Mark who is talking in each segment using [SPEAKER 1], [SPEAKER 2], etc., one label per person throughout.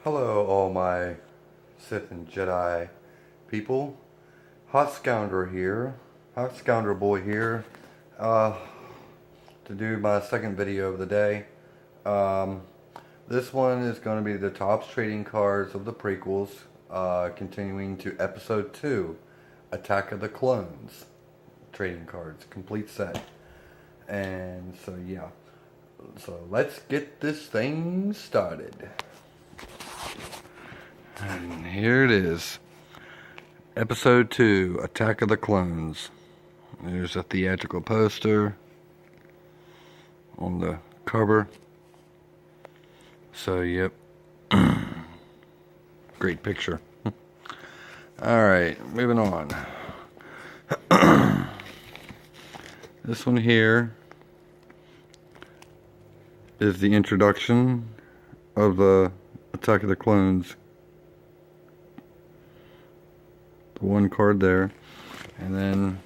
[SPEAKER 1] Hello, all my Sith and Jedi people. Hot Scoundrel here. Hot Scoundrel Boy here. To do my second video of the day. This one is going to be the Topps trading cards of the prequels, continuing to Episode 2, Attack of the Clones trading cards, complete set. And so yeah, so let's get this thing started. And here it is. Episode 2, Attack of the Clones. There's a theatrical poster on the cover. So, yep. Great picture. Alright, moving on. This one here is the introduction of the Attack of the Clones. The one card there, and then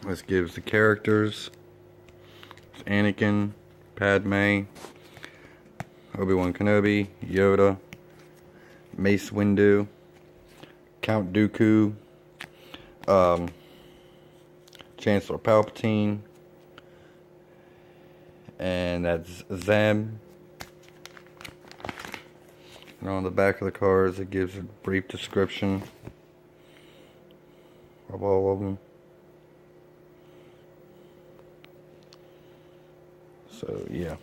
[SPEAKER 1] this gives the characters. It's Anakin, Padme, Obi-Wan Kenobi, Yoda, Mace Windu, Count Dooku, Chancellor Palpatine, and that's Zeb. And on the back of the cards it gives a brief description of all of them. So yeah.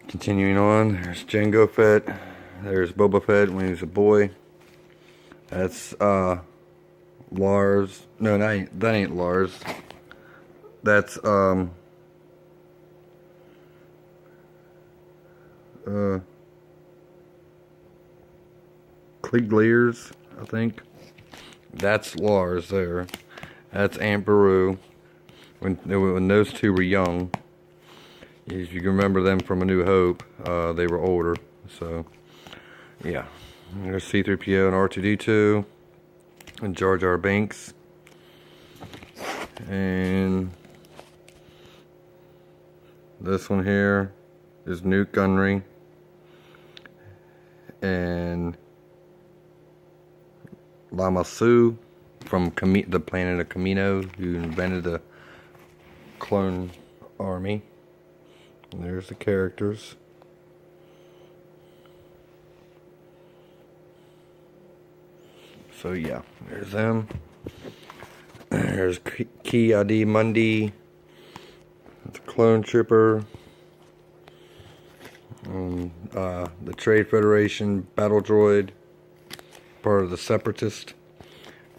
[SPEAKER 1] Continuing on, there's Jango Fett. There's Boba Fett when he was a boy. That's Lars. No, that ain't Lars. That's Kliegler's, I think. That's Lars there. That's Aunt Beru. When those two were young. If you can remember them from A New Hope, they were older. So, yeah. There's C-3PO and R2-D2. And Jar Jar Binks. And this one here is Nute Gunray. And Lama Su from the planet of Kamino, who invented the clone army. And there's the characters. So yeah, there's them. There's Ki-Adi-Mundi, the clone trooper. The Trade Federation battle droid, part of the Separatist.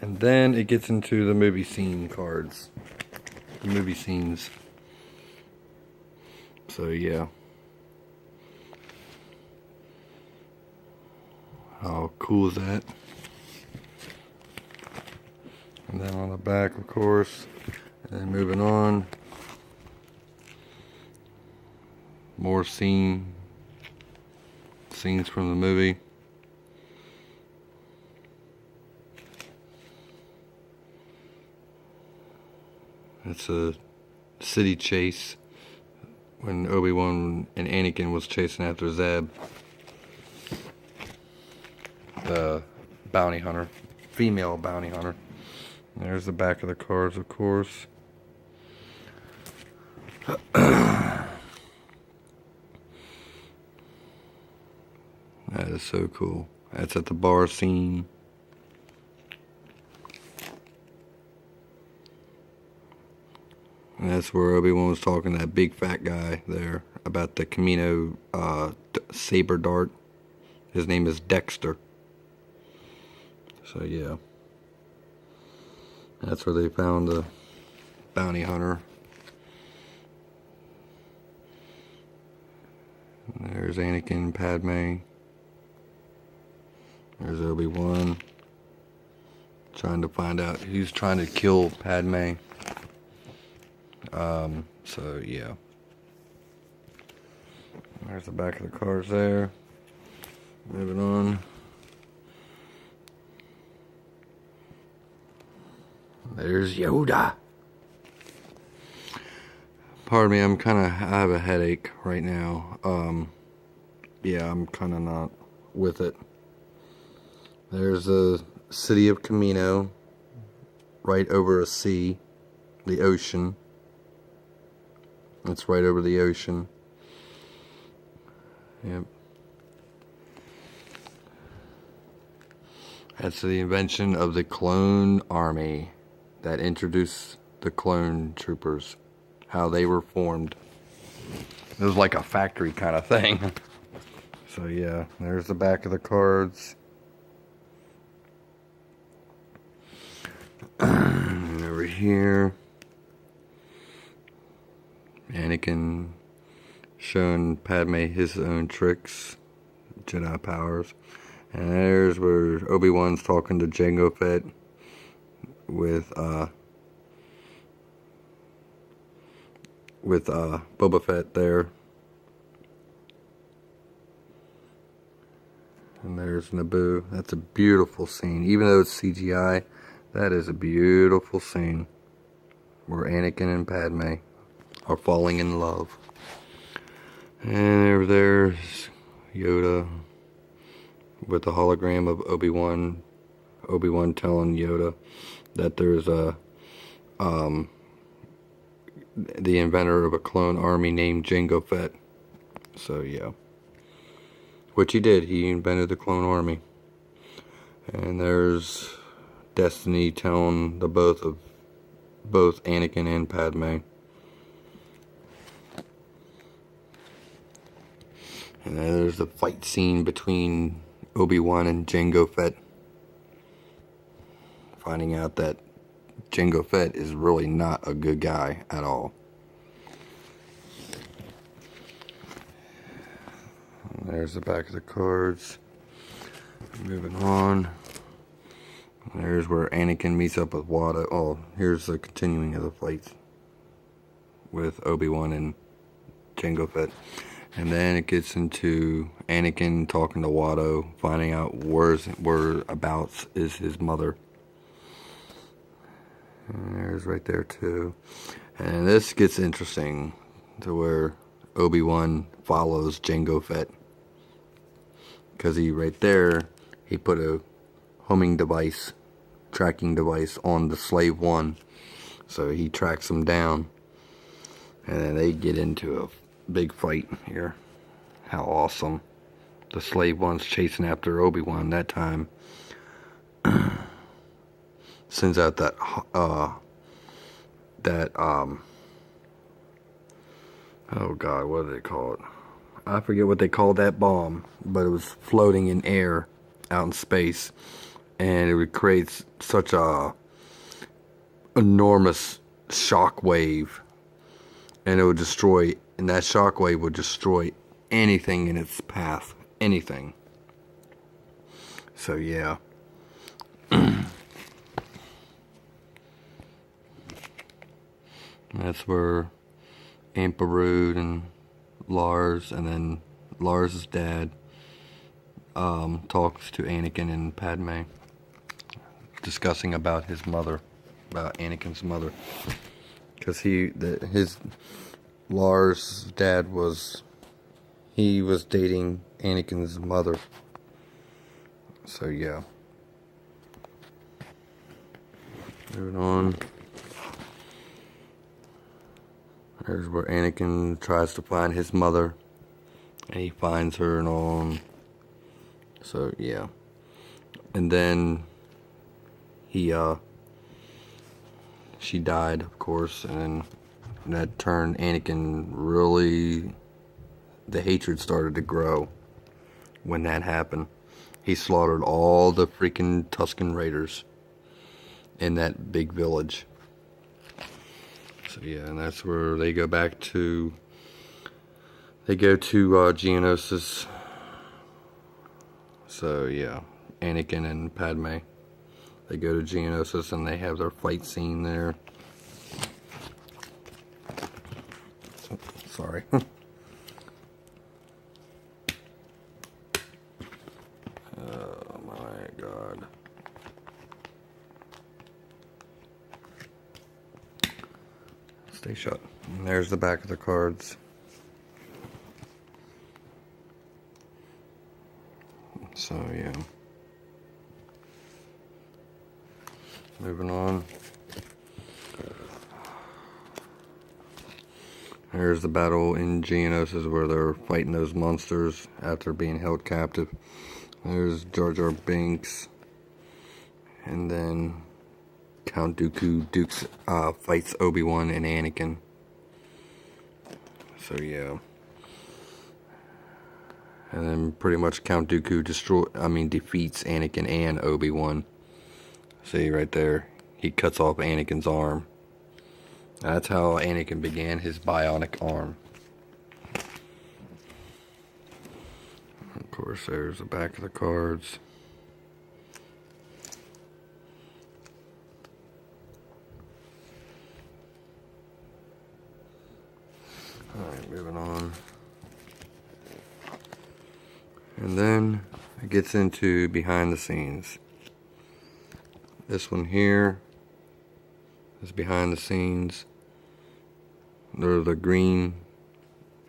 [SPEAKER 1] And then it gets into the movie scene cards. The movie scenes. So yeah. How cool is that? And then on the back, of course. And then moving on. More scenes from the movie. It's a city chase when Obi-Wan and Anakin was chasing after Zeb, the bounty hunter, female bounty hunter. There's the back of the cards, of course. That is so cool. That's at the bar scene. And that's where Obi-Wan was talking to that big fat guy there about the Kamino saber dart. His name is Dexter. So yeah. That's where they found the bounty hunter. And there's Anakin and Padme. There's Obi-Wan. Trying to find out who's trying to kill Padme. So yeah. There's the back of the cards there. Moving on. There's Yoda. Pardon me, I have a headache right now. yeah, I'm kind of not with it. There's the city of Camino, right over a sea, the ocean. It's right over the ocean. Yep. That's the invention of the clone army that introduced the clone troopers, how they were formed. It was like a factory kind of thing. So yeah, there's the back of the cards. And over here, Anakin showing Padme his own tricks, Jedi powers. And there's where Obi-Wan's talking to Jango Fett with Boba Fett there. And there's Naboo. That's a beautiful scene. Even though it's CGI, that is a beautiful scene where Anakin and Padme are falling in love. And over there's Yoda with the hologram of Obi-Wan. Obi-Wan telling Yoda that there's the inventor of a clone army named Jango Fett. So yeah, which he did. He invented the clone army. And there's Destiny telling the both Anakin and Padme. And then there's the fight scene between Obi-Wan and Jango Fett, finding out that Jango Fett is really not a good guy at all. And there's the back of the cards. Moving on. There's where Anakin meets up with Watto. Oh, here's the continuing of the fights with Obi-Wan and Jango Fett. And then it gets into Anakin talking to Watto, finding out whereabouts is his mother. And there's right there too. And this gets interesting to where Obi-Wan follows Jango Fett. Because he put a homing device, tracking device on the Slave One. So he tracks him down. And then they get into a big fight here. How awesome. The Slave One's chasing after Obi-Wan that time. Sends out that oh god, what do they call it? I forget what they called that bomb, but it was floating in air out in space, and it would create such a enormous shock wave, and it would destroy, and that shock wave would destroy anything in its path, anything. So yeah. That's where Aunt Beru and Lars, and then Lars' dad, talks to Anakin and Padme, discussing about his mother, about Anakin's mother, because Lars' dad was dating Anakin's mother. So yeah. Moving on. There's where Anakin tries to find his mother, and he finds her and all. So yeah. And then she died, of course, and that turned Anakin really, the hatred started to grow when that happened. He slaughtered all the freaking Tusken Raiders in that big village. So yeah, and that's where they go back to, Geonosis. So yeah, Anakin and Padme, they go to Geonosis and they have their fight scene there. Sorry. Oh my god. Stay shut. And there's the back of the cards. So yeah. Moving on. Here's the battle in Geonosis where they're fighting those monsters after being held captive. There's Jar Jar Binks. And then Count Dooku fights Obi-Wan and Anakin. So yeah. And then pretty much Count Dooku defeats Anakin and Obi-Wan. See right there, he cuts off Anakin's arm. That's how Anakin began his bionic arm. Of course, there's the back of the cards. Alright, moving on. And then it gets into behind the scenes. This one here is behind the scenes. They're the green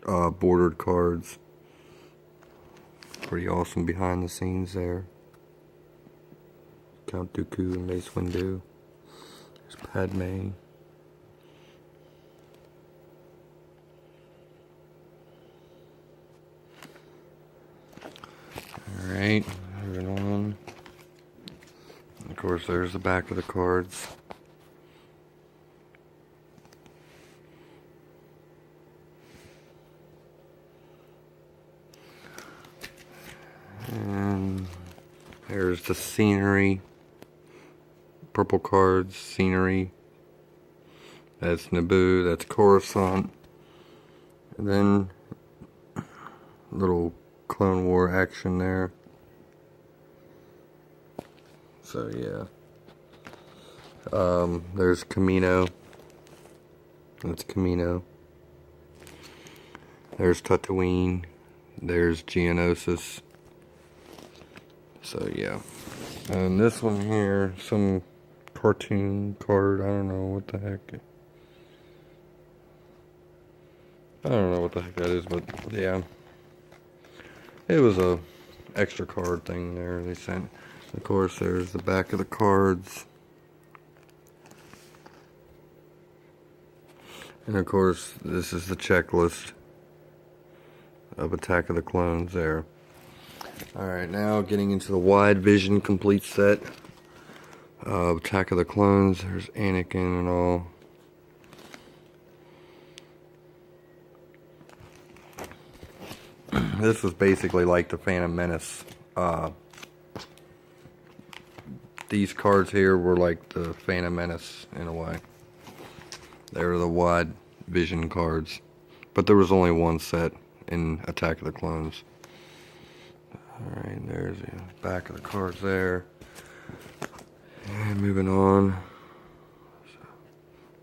[SPEAKER 1] bordered cards. Pretty awesome behind the scenes there. Count Dooku and Mace Windu. There's Padme. Alright, moving on. Of course, there's the back of the cards. And there's the scenery. Purple cards, scenery. That's Naboo, that's Coruscant. And then little Clone War action there. So yeah. There's Kamino. That's Kamino. There's Tatooine. There's Geonosis. So yeah. And this one here, some cartoon card, I don't know what the heck. I don't know what the heck that is, but yeah. It was a extra card thing there they sent. Of course, there's the back of the cards. And of course, this is the checklist of Attack of the Clones there. Alright, now getting into the Wide Vision complete set of Attack of the Clones. There's Anakin and all. This was basically like the Phantom Menace. These cards here were like the Phantom Menace in a way. They were the Wide Vision cards. But there was only one set in Attack of the Clones. Alright, there's the back of the cards there. And moving on.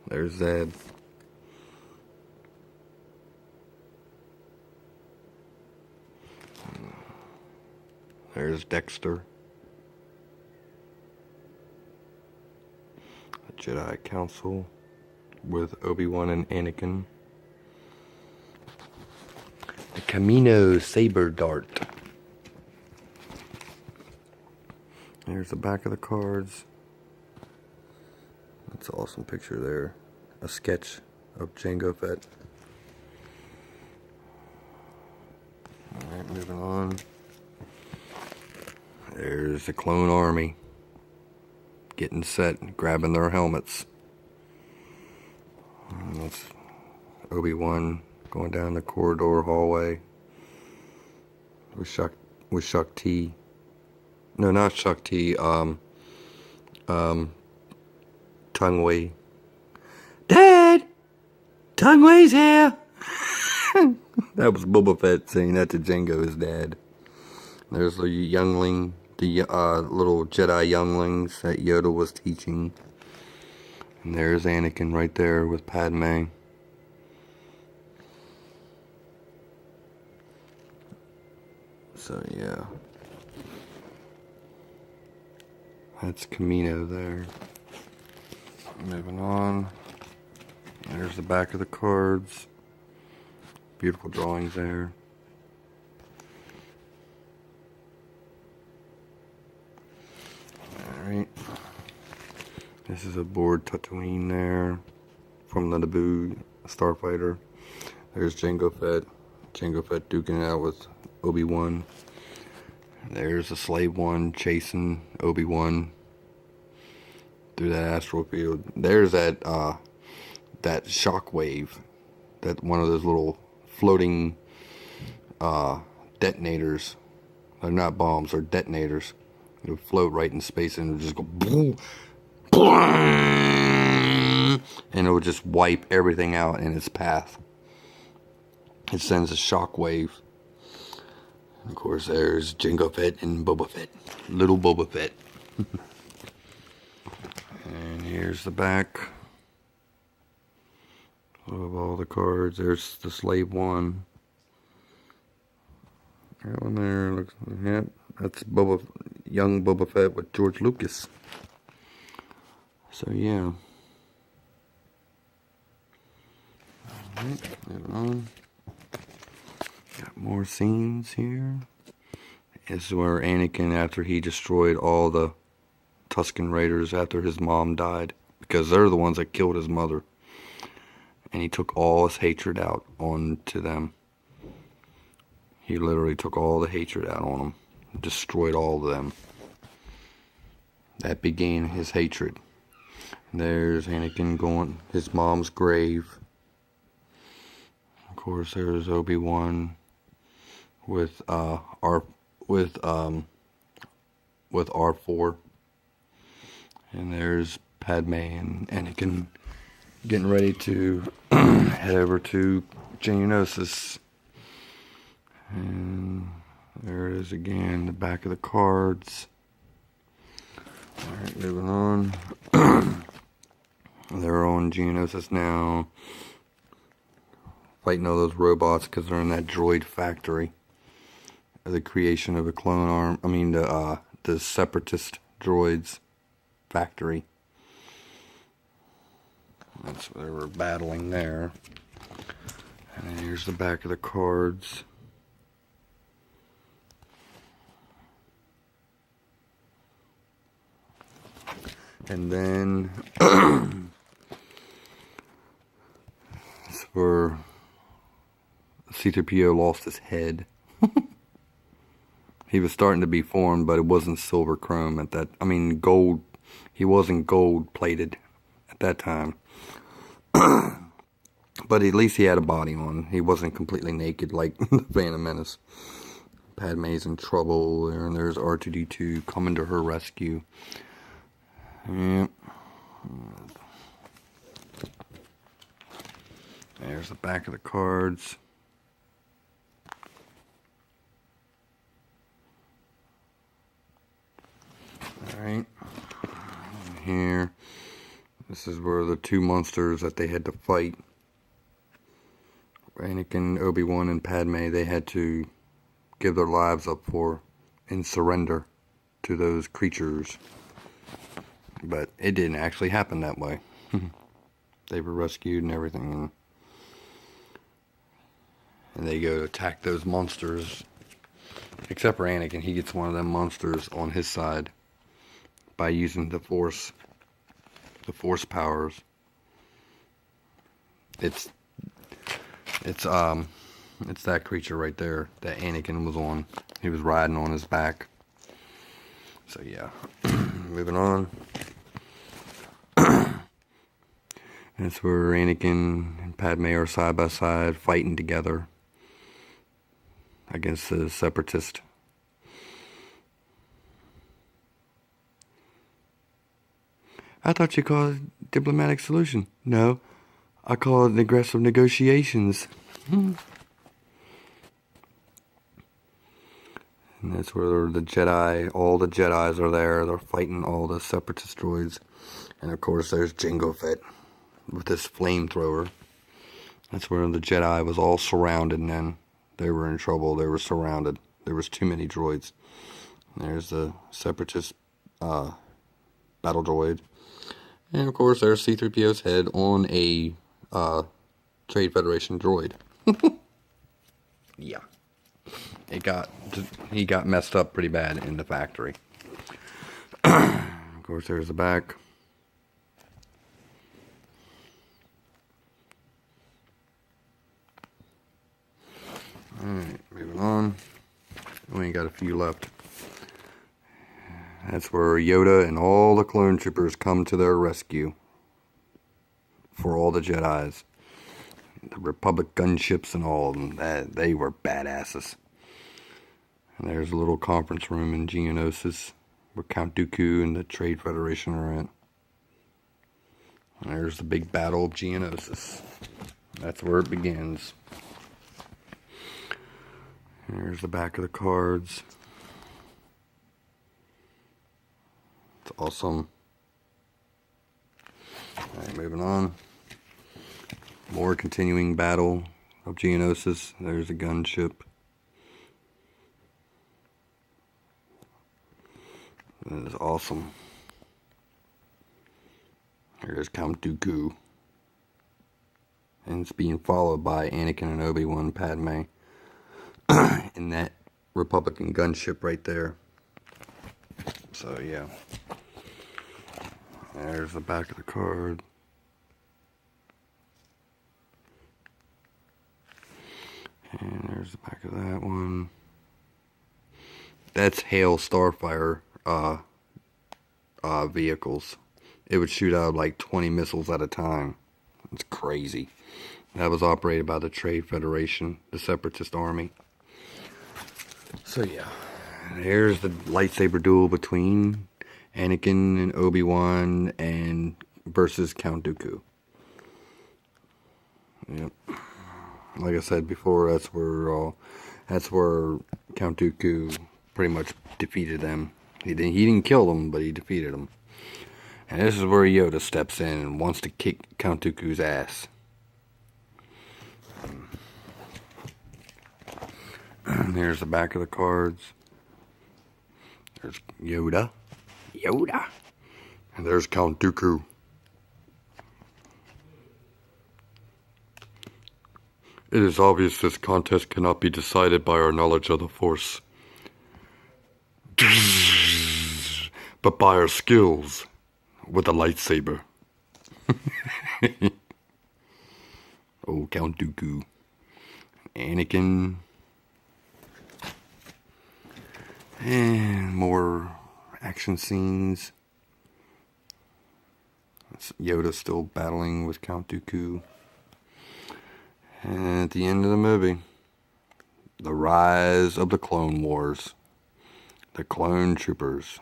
[SPEAKER 1] There's Zed. There's Dexter. A Jedi Council with Obi-Wan and Anakin. The Kamino Saber Dart. There's the back of the cards. That's an awesome picture there. A sketch of Jango Fett. Alright, moving on. There's the Clone Army. Getting set, grabbing their helmets. And that's Obi-Wan going down the corridor hallway. With Shakti. No, not Shakti. Tungway. Dad! Tungway's here! That was Boba Fett saying that to Jango's dad. There's the youngling, the little Jedi younglings that Yoda was teaching. And there's Anakin right there with Padme. So yeah. That's Kamino there. Moving on. There's the back of the cards. Beautiful drawings there. This is aboard Tatooine there from the Naboo starfighter. There's Jango Fett. Jango Fett duking it out with Obi-Wan. There's the Slave One chasing Obi-Wan through that asteroid field. There's that that shockwave, that one of those little floating detonators. They're not bombs, they're detonators. It would float right in space and it would just go boom, boom, and it would just wipe everything out in its path. It sends a shockwave. Of course, there's Jango Fett and Boba Fett. Little Boba Fett. And here's the back of all the cards. There's the Slave One. That one there looks, yeah, that's young Boba Fett with George Lucas. So yeah. Alright, moving on. Got more scenes here. This is where Anakin, after he destroyed all the Tusken Raiders after his mom died, because they're the ones that killed his mother, and he took all his hatred out onto them. He literally took all the hatred out on them, destroyed all of them. That began his hatred. There's Anakin going his mom's grave. Of course, there's Obi-Wan with R4, and there's Padme and Anakin getting ready to head over to Geonosis. And there it is again, the back of the cards. Alright, moving on. They're on Geonosis now, fighting all those robots because they're in that droid factory. The creation of a clone arm, the separatist droids factory. That's what they were battling there. And then here's the back of the cards. And then that's where C-3PO lost his head. He was starting to be formed, but it wasn't silver chrome at that. Gold. He wasn't gold plated at that time. But at least he had a body on. He wasn't completely naked like the Phantom Menace. Padme's in trouble, and there's R2-D2 coming to her rescue. Yep. There's the back of the cards. Alright. Here. This is where the two monsters that they had to fight. Anakin, Obi-Wan, and Padme, they had to give their lives up for and surrender to those creatures. But it didn't actually happen that way. They were rescued and everything. And they go to attack those monsters. Except for Anakin, he gets one of them monsters on his side by using the Force powers. It's that creature right there that Anakin was on. He was riding on his back. So yeah, moving on. That's where Anakin and Padme are side by side fighting together against the separatist. I thought you called it diplomatic solution. No, I call it aggressive negotiations. And that's where the Jedi, all the Jedis are there. They're fighting all the separatist droids. And of course there's Jango Fett with this flamethrower. That's where the Jedi was all surrounded, and then they were in trouble. They were surrounded. There was too many droids. There's the separatist battle droid. And of course there's C-3PO's head on a Trade Federation droid. Yeah. He got messed up pretty bad in the factory. Of course there's the back. got a few left. That's where Yoda and all the clone troopers come to their rescue. For all the Jedis. The Republic gunships and all of them. They were badasses. And there's a little conference room in Geonosis where Count Dooku and the Trade Federation are at. And there's the big battle of Geonosis. That's where it begins. There's the back of the cards. It's awesome. Alright, moving on. More continuing battle of Geonosis. There's a gunship. That is awesome. There's Count Dooku. And it's being followed by Anakin and Obi-Wan Padme. In that Republican gunship right there. So yeah. There's the back of the card. And there's the back of that one. That's Hale Starfire vehicles. It would shoot out like 20 missiles at a time. It's crazy. That was operated by the Trade Federation, the Separatist Army. So yeah, here's the lightsaber duel between Anakin and Obi-Wan and versus Count Dooku. Yep. Like I said before, that's where Count Dooku pretty much defeated them. He didn't kill them, but he defeated them. And this is where Yoda steps in and wants to kick Count Dooku's ass. And there's the back of the cards. There's Yoda. And there's Count Dooku. It is obvious this contest cannot be decided by our knowledge of the Force, but by our skills with a lightsaber. Oh, Count Dooku. Anakin. And more action scenes. Yoda still battling with Count Dooku. And at the end of the movie, the rise of the Clone Wars. The Clone Troopers.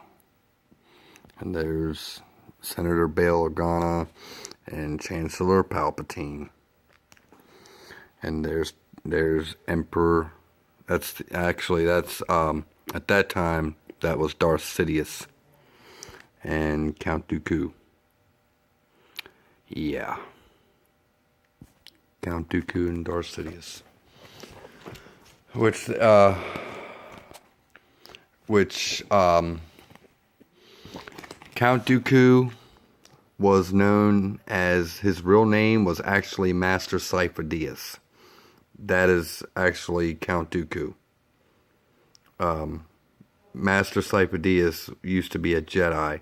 [SPEAKER 1] And there's Senator Bail Organa and Chancellor Palpatine. And there's Emperor. That's at that time, that was Darth Sidious and Count Dooku. Yeah. Count Dooku and Darth Sidious. Count Dooku was known as, his real name was actually Master Sifo Dyas. That is actually Count Dooku. Master Sifo Dyas used to be a Jedi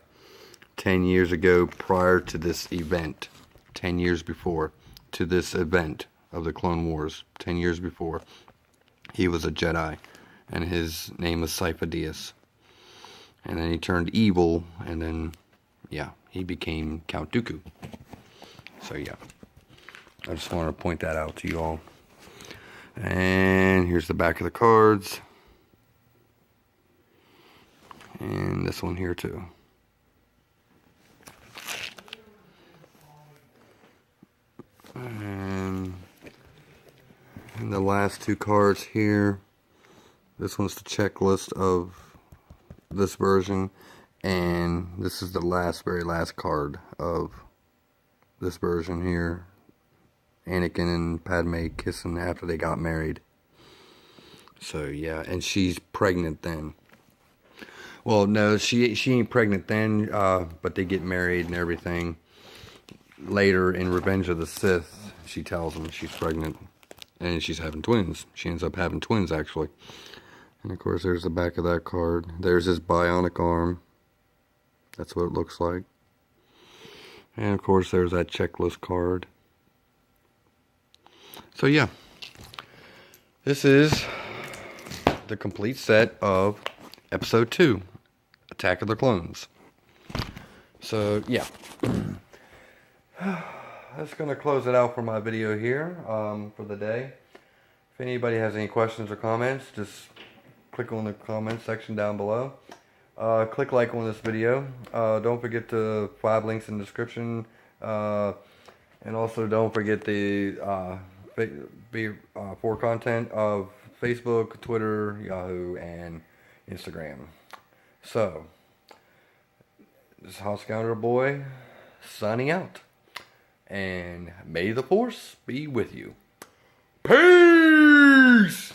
[SPEAKER 1] 10 years ago prior to this event. 10 years before to this event of the Clone Wars. 10 years before. He was a Jedi. And his name was Sifo Dyas. And then he turned evil. And then, yeah, he became Count Dooku. So, yeah. I just wanted to point that out to you all. And here's the back of the cards. And this one here too. And the last two cards here. This one's the checklist of this version. And this is the very last card of this version here. Anakin and Padme kissing after they got married. So yeah, and she's pregnant then. Well, no, she ain't pregnant then, but they get married and everything. Later in Revenge of the Sith, she tells him she's pregnant. And she's having twins. She ends up having twins, actually. And, of course, there's the back of that card. There's his bionic arm. That's what it looks like. And, of course, there's that checklist card. So, yeah. This is the complete set of episode 2, Attack of the Clones. So, yeah. That's going to close it out for my video here for the day. If anybody has any questions or comments, just click on the comment section down below. Click like on this video. Don't forget the 5 links in the description. And also don't forget the for content of Facebook, Twitter, Yahoo, and Instagram. So, this is Hotscoundrel Boy signing out. And may the Force be with you. Peace!